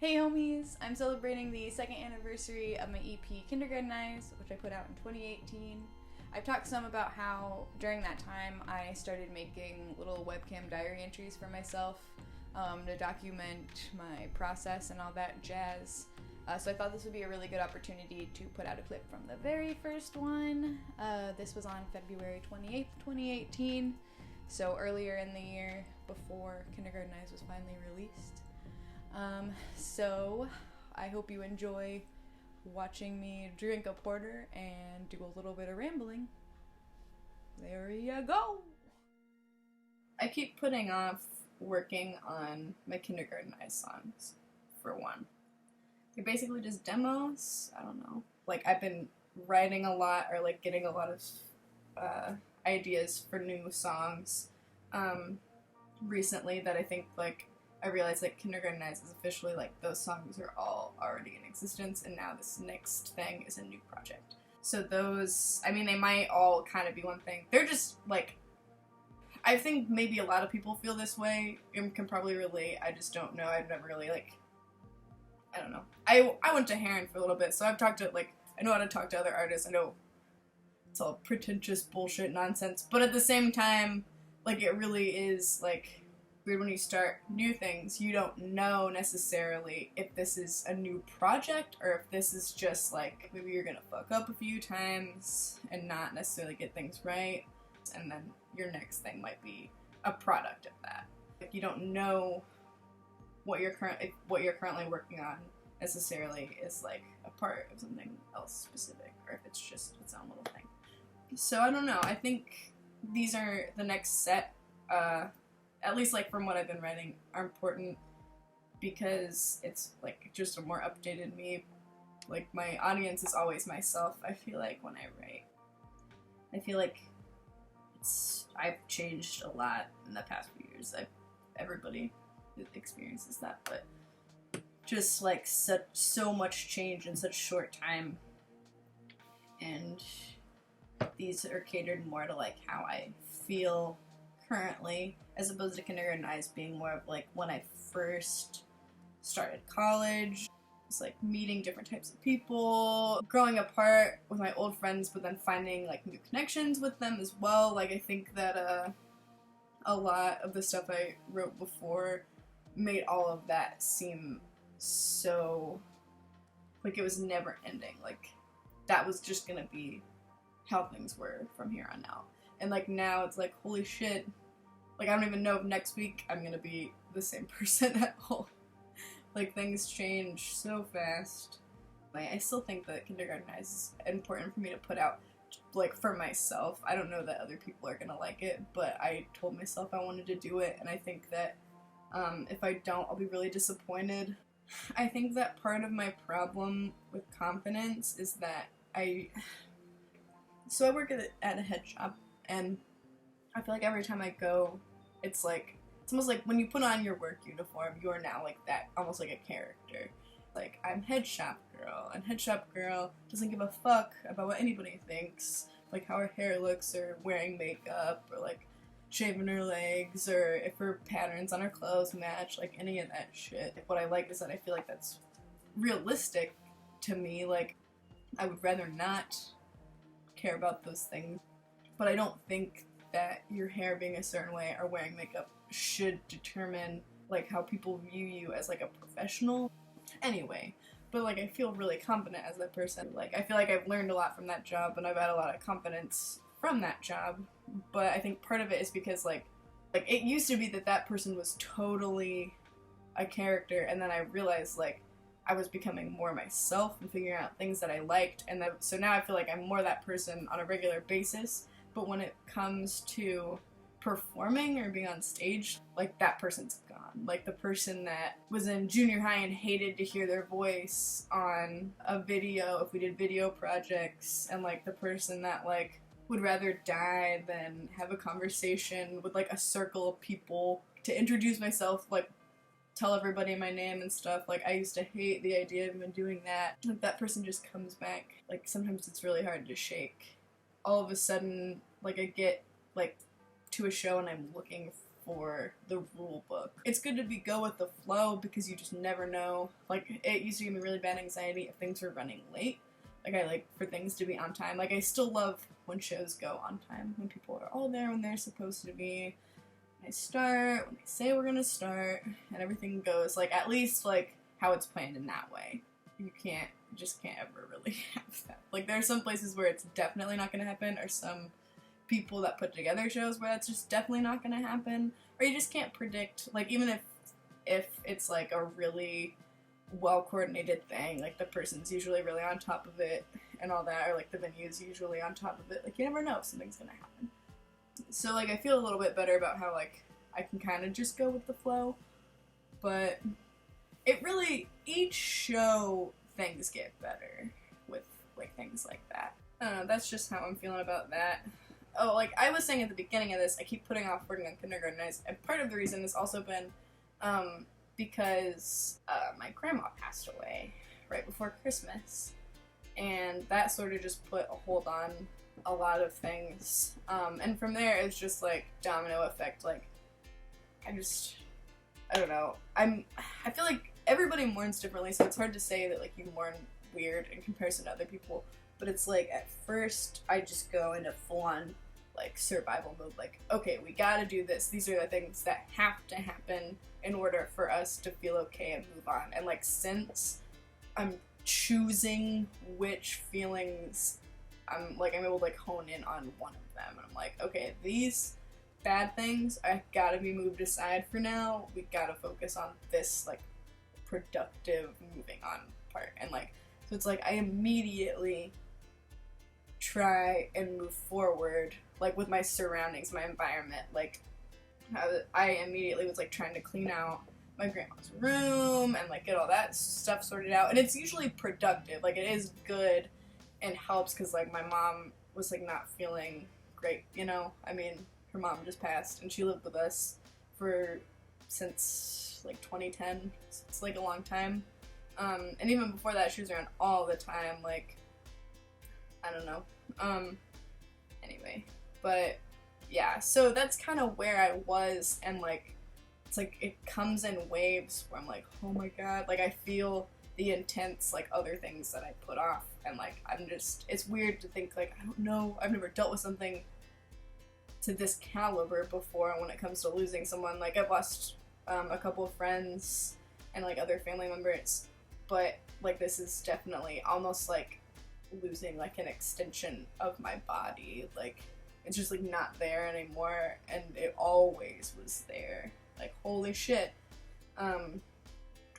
Hey homies! I'm celebrating the second anniversary of my EP Kindergarten Eyes, which I put out in 2018. I've talked some about how during that time I started making little webcam diary entries for myself to document my process and all that jazz. So I thought this would be a really good opportunity to put out a clip from the very first one. This was on February 28th, 2018, so earlier in the year before Kindergarten Eyes was finally released. So I hope you enjoy watching me drink a porter and do a little bit of rambling. There you go! I keep putting off working on my Kindergarten Eyes songs, for one. They're basically just demos, I don't know. Like, I've been writing a lot, or like getting a lot of ideas for new songs recently that I think like I realized that Kindergarten Eyes is officially, like, those songs are all already in existence, and now this next thing is a new project. So those, I mean, they might all kind of be one thing. They're just, like, I think maybe a lot of people feel this way and can probably relate. I just don't know. I've never really, like, I don't know. I went to Heron for a little bit, so I've talked to, like, I know how to talk to other artists. I know it's all pretentious bullshit nonsense, but at the same time, like, it really is, like, weird when you start new things. You don't know necessarily if this is a new project or if this is just like maybe you're gonna fuck up a few times and not necessarily get things right, and then your next thing might be a product of that. Like, you don't know what you're currently working on necessarily is like a part of something else specific, or if it's just its own little thing. So I don't know. I think these are the next set. At least, like, from what I've been writing, are important because it's, like, just a more updated me. Like, my audience is always myself, I feel like, when I write. I feel like I've changed a lot in the past few years. Everybody experiences that, but just, like, so much change in such short time. And these are catered more to, like, how I feel currently, as opposed to Kindergarten Eyes being more of like when I first started college. It's like meeting different types of people, growing apart with my old friends, but then finding like new connections with them as well. Like, I think that a lot of the stuff I wrote before made all of that seem so like it was never ending. Like, that was just gonna be how things were from here on out. And, like, now it's like, holy shit, like, I don't even know if next week I'm gonna be the same person at all. Like, things change so fast. Like, I still think that Kindergarten Eyes is important for me to put out, like, for myself. I don't know that other people are gonna like it, but I told myself I wanted to do it, and I think that if I don't, I'll be really disappointed. I think that part of my problem with confidence is that I work at a head shop. And I feel like every time I go, it's almost like when you put on your work uniform, you are now like that, almost like a character. Like, I'm head shop girl, and head shop girl doesn't give a fuck about what anybody thinks, like how her hair looks, or wearing makeup, or like shaving her legs, or if her patterns on her clothes match, like any of that shit. What I like is that I feel like that's realistic to me. Like, I would rather not care about those things. But I don't think that your hair being a certain way or wearing makeup should determine, like, how people view you as, like, a professional. Anyway, but, like, I feel really confident as that person. Like, I feel like I've learned a lot from that job, and I've had a lot of confidence from that job. But I think part of it is because, like it used to be that person was totally a character, and then I realized, like, I was becoming more myself and figuring out things that I liked, and so now I feel like I'm more that person on a regular basis. But when it comes to performing or being on stage, like, that person's gone. Like, the person that was in junior high and hated to hear their voice on a video, if we did video projects, and, like, the person that, like, would rather die than have a conversation with, like, a circle of people to introduce myself, like, tell everybody my name and stuff. Like, I used to hate the idea of even doing that. Like, that person just comes back. Like, sometimes it's really hard to shake. All of a sudden, like, I get, like, to a show and I'm looking for the rule book. It's good to go with the flow because you just never know. Like, it used to give me really bad anxiety if things were running late. Like, I like for things to be on time. Like, I still love when shows go on time, when people are all there when they're supposed to be. When they start, when they say we're gonna start, and everything goes, like, at least, like, how it's planned in that way. You just can't ever really have that. Like, there are some places where it's definitely not gonna happen, or some people that put together shows where that's just definitely not gonna happen, or you just can't predict, like, even if it's, like, a really well-coordinated thing, like, the person's usually really on top of it, and all that, or, like, the venue's usually on top of it, like, you never know if something's gonna happen. So, like, I feel a little bit better about how, like, I can kind of just go with the flow, but it really, each show, things get better with, like, things like that. I don't know, that's just how I'm feeling about that. Oh, like, I was saying at the beginning of this, I keep putting off working on Kindergarten Nights, and part of the reason has also been, because, my grandma passed away right before Christmas, and that sort of just put a hold on a lot of things, and from there, it's just, like, domino effect, like, I don't know, I feel like everybody mourns differently, so it's hard to say that, like, you mourn weird in comparison to other people, but it's, like, at first, I just go into full-on, like, survival mode, like, okay, we gotta do this, these are the things that have to happen in order for us to feel okay and move on, and, like, since I'm choosing which feelings I'm able to, like, hone in on one of them, and I'm like, okay, these bad things, I gotta be moved aside for now, we gotta focus on this, like, productive moving on part, and, like, so it's like, I immediately try and move forward, like, with my surroundings, my environment, like, I immediately was, like, trying to clean out my grandma's room, and, like, get all that stuff sorted out, and it's usually productive, like, it is good, and helps, because, like, my mom was, like, not feeling great, you know, I mean, her mom just passed, and she lived with us since, like, 2010, so it's, like, a long time, and even before that, she was around all the time, like, I don't know, anyway, but, yeah, so that's kind of where I was, and, like, it's, like, it comes in waves where I'm, like, oh my god, like, I feel the intense, like, other things that I put off, and, like, it's weird to think, like, I don't know, I've never dealt with something to this caliber before when it comes to losing someone, like, I've lost, a couple of friends, and, like, other family members, but, like, this is definitely almost, like, losing, like, an extension of my body, like, it's just, like, not there anymore, and it always was there, like, holy shit,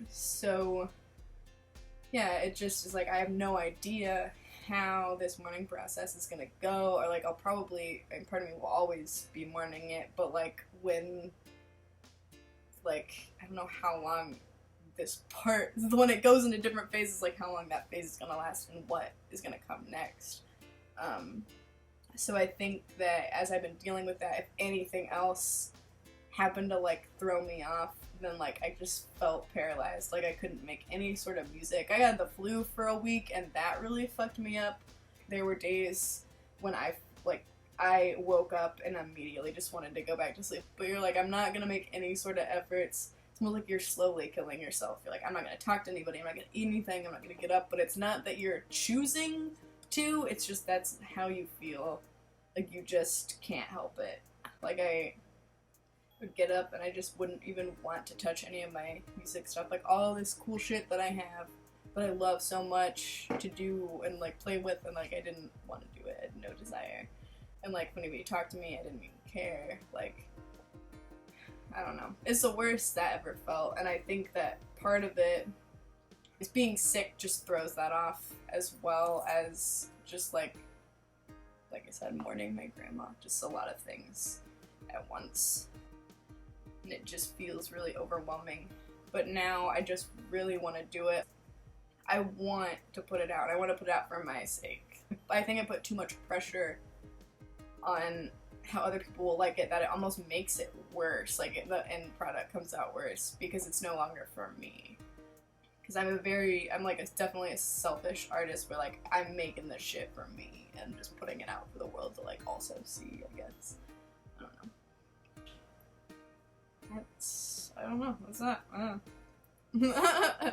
so, yeah, it just is, like, I have no idea how this mourning process is gonna go, or, like, I'll probably, and part of me will always be mourning it, but, like, when, like, I don't know how long this part, when it goes into different phases, like, how long that phase is gonna last, and what is gonna come next, so I think that as I've been dealing with that, if anything else happened to, like, throw me off, then, like, I just felt paralyzed, like, I couldn't make any sort of music. I had the flu for a week, and that really fucked me up. There were days when I woke up and immediately just wanted to go back to sleep, but you're like, I'm not gonna make any sort of efforts. It's more like you're slowly killing yourself. You're like, I'm not gonna talk to anybody, I'm not gonna eat anything, I'm not gonna get up, but it's not that you're choosing to, it's just that's how you feel. Like, you just can't help it. Like, I would get up and I just wouldn't even want to touch any of my music stuff, like, all this cool shit that I have that I love so much to do and, like, play with, and, like, I didn't want to do it, I had no desire, and, like, when anybody talked to me, I didn't even care, like, I don't know, it's the worst that ever felt, and I think that part of it is being sick just throws that off, as well as just, like I said, mourning my grandma, just a lot of things at once. And it just feels really overwhelming. But now I just really want to do it. I want to put it out. I want to put it out for my sake. I think I put too much pressure on how other people will like it that it almost makes it worse. Like, the end product comes out worse because it's no longer for me. Because I'm definitely a selfish artist where, like, I'm making this shit for me and just putting it out for the world to, like, also see, I guess. I don't know. I don't know. What's that? I don't know.